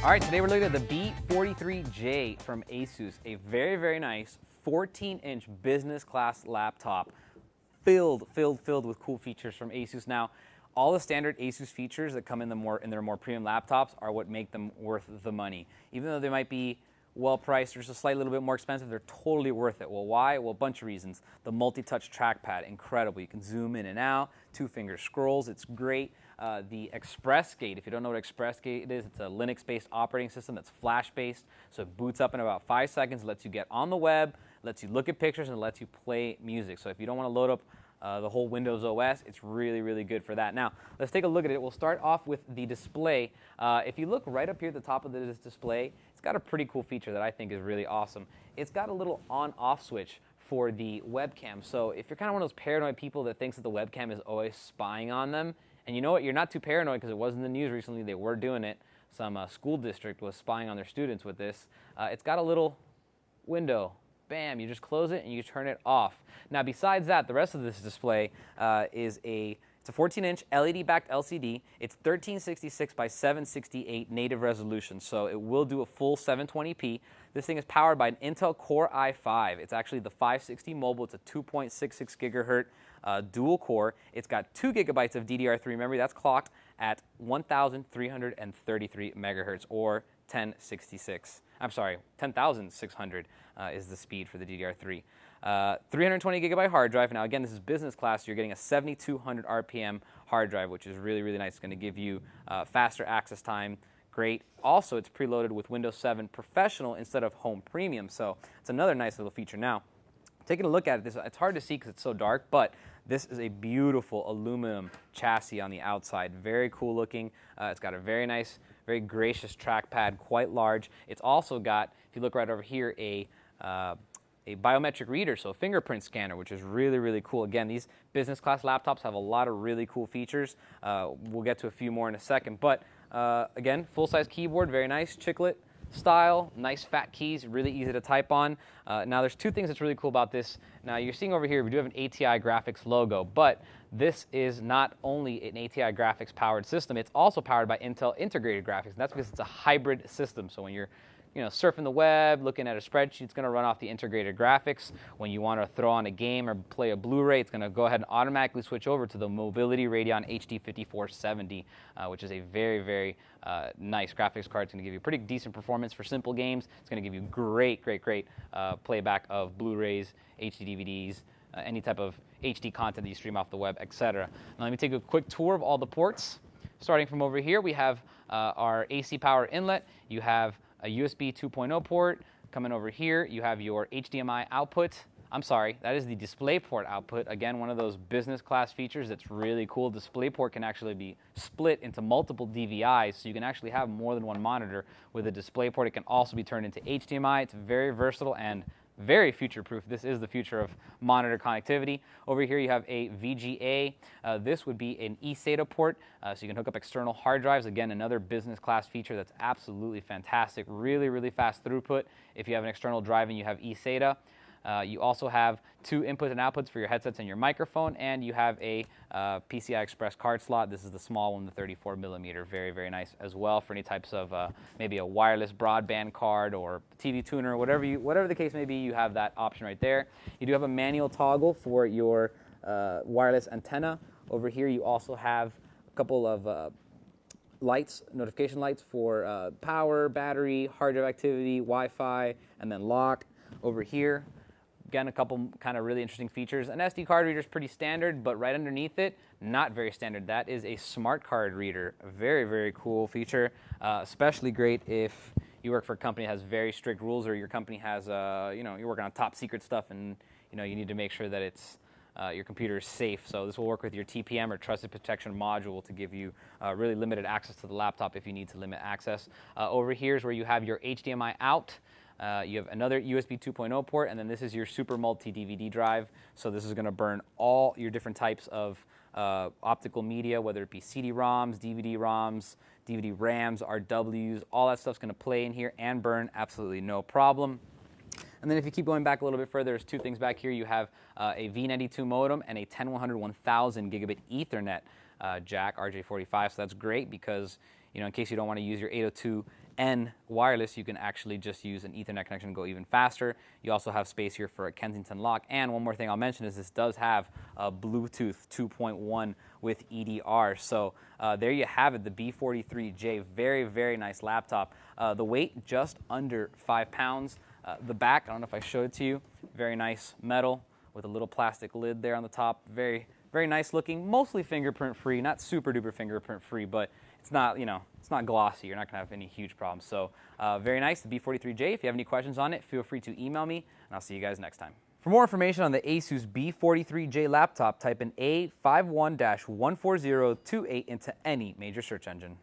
All right, today we're looking at the B43J from ASUS, a very, very nice 14-inch business class laptop filled with cool features from ASUS. Now, all the standard ASUS features that come in their more premium laptops are what make them worth the money. Even though they might be well priced or just a slight little bit more expensive, they're totally worth it. Well, why? Well, a bunch of reasons. The multi-touch trackpad, incredible. You can zoom in and out, two-finger scrolls, it's great. The ExpressGate, if you don't know what ExpressGate is, it's a Linux-based operating system that's flash-based, so it boots up in about 5 seconds, lets you get on the web, lets you look at pictures, and lets you play music. So if you don't want to load up the whole Windows OS, it's really, really good for that. Now, let's take a look at it. We'll start off with the display. If you look right up here at the top of this display, it's got a pretty cool feature that I think is really awesome. It's got a little on-off switch for the webcam. So if you're kind of one of those paranoid people that thinks that the webcam is always spying on them, and you know what, you're not too paranoid because it was in the news recently, they were doing it. Some school district was spying on their students with this. It's got a little window. Bam, you just close it and you turn it off. Now besides that, the rest of this display it's a 14-inch LED-backed LCD. It's 1366 by 768 native resolution, so it will do a full 720p. This thing is powered by an Intel Core i5. It's actually the 560 mobile. It's a 2.66 gigahertz dual core. It's got 2 gigabytes of DDR3 memory. That's clocked at 1,333 megahertz or 1066. I'm sorry, 10,600 is the speed for the DDR3. 320 gigabyte hard drive. Now again, this is business class. You're getting a 7,200 RPM hard drive, which is really, really nice. It's going to give you faster access time. Great. Also, it's preloaded with Windows 7 Professional instead of Home Premium, so it's another nice little feature. Now, taking a look at it, it's hard to see because it's so dark, but this is a beautiful aluminum chassis on the outside. Very cool looking. It's got a very nice, very gracious trackpad, quite large. It's also got, if you look right over here, a biometric reader, so a fingerprint scanner, which is really, really cool. Again, these business class laptops have a lot of really cool features. We'll get to a few more in a second, but again, full-size keyboard, very nice, chiclet style, nice fat keys, really easy to type on. Now there's two things that's really cool about this. Now you're seeing over here, we do have an ATI graphics logo, but this is not only an ATI graphics powered system, it's also powered by Intel integrated graphics, and that's because it's a hybrid system. So when you're surfing the web, looking at a spreadsheet, it's going to run off the integrated graphics. When you want to throw on a game or play a Blu-ray, it's going to go ahead and automatically switch over to the Mobility Radeon HD 5470, which is a very, very nice graphics card. It's going to give you pretty decent performance for simple games. It's going to give you great playback of Blu-rays, HD DVDs, any type of HD content that you stream off the web, etc. Now let me take a quick tour of all the ports. Starting from over here, we have our AC power inlet. You have a USB 2.0 port. Coming over here, you have your HDMI output. I'm sorry, that is the DisplayPort output. Again, one of those business class features that's really cool. DisplayPort can actually be split into multiple DVIs, so you can actually have more than one monitor with a DisplayPort. It can also be turned into HDMI. It's very versatile and very future-proof. This is the future of monitor connectivity. Over here you have a VGA. This would be an eSATA port, so you can hook up external hard drives. Again, another business class feature that's absolutely fantastic. Really, really fast throughput. If you have an external drive and you have eSATA. You also have 2 inputs and outputs for your headsets and your microphone, and you have a PCI Express card slot. This is the small one, the 34 millimeter. Very, very nice as well for any types of maybe a wireless broadband card or TV tuner, whatever the case may be. You have that option right there. You do have a manual toggle for your wireless antenna. Over here, you also have a couple of lights, notification lights for power, battery, hard drive activity, Wi-Fi, and then lock. Over here, again, a couple kind of really interesting features. An SD card reader is pretty standard, but right underneath it, not very standard. That is a smart card reader. A very, very cool feature, especially great if you work for a company that has very strict rules, or your company has, you're working on top secret stuff, and you need to make sure that it's your computer is safe. So this will work with your TPM or Trusted Protection module to give you really limited access to the laptop if you need to limit access. Over here is where you have your HDMI out. You have another USB 2.0 port, and then this is your SuperMulti DVD drive. So this is going to burn all your different types of optical media, whether it be CD-ROMs, DVD-ROMs, DVD RAMs, RWs, all that stuff's going to play in here and burn absolutely no problem. And then if you keep going back a little bit further, there's 2 things back here. You have a V92 modem and a 10100 1000 gigabit Ethernet jack, RJ45. So that's great because you know, in case you don't want to use your 802N wireless, you can actually just use an Ethernet connection and go even faster. You also have space here for a Kensington lock. And one more thing I'll mention is this does have a Bluetooth 2.1 with EDR. So there you have it, the B43J. Very, very nice laptop. The weight just under 5 pounds. The back, I don't know if I showed it to you, very nice metal with a little plastic lid there on the top. Very, very nice looking, mostly fingerprint free, not super duper fingerprint free, but it's not, you know, it's not glossy. You're not gonna have any huge problems. So very nice, the B43J. If you have any questions on it, feel free to email me, and I'll see you guys next time. For more information on the ASUS B43J laptop, type in A51-14028 into any major search engine.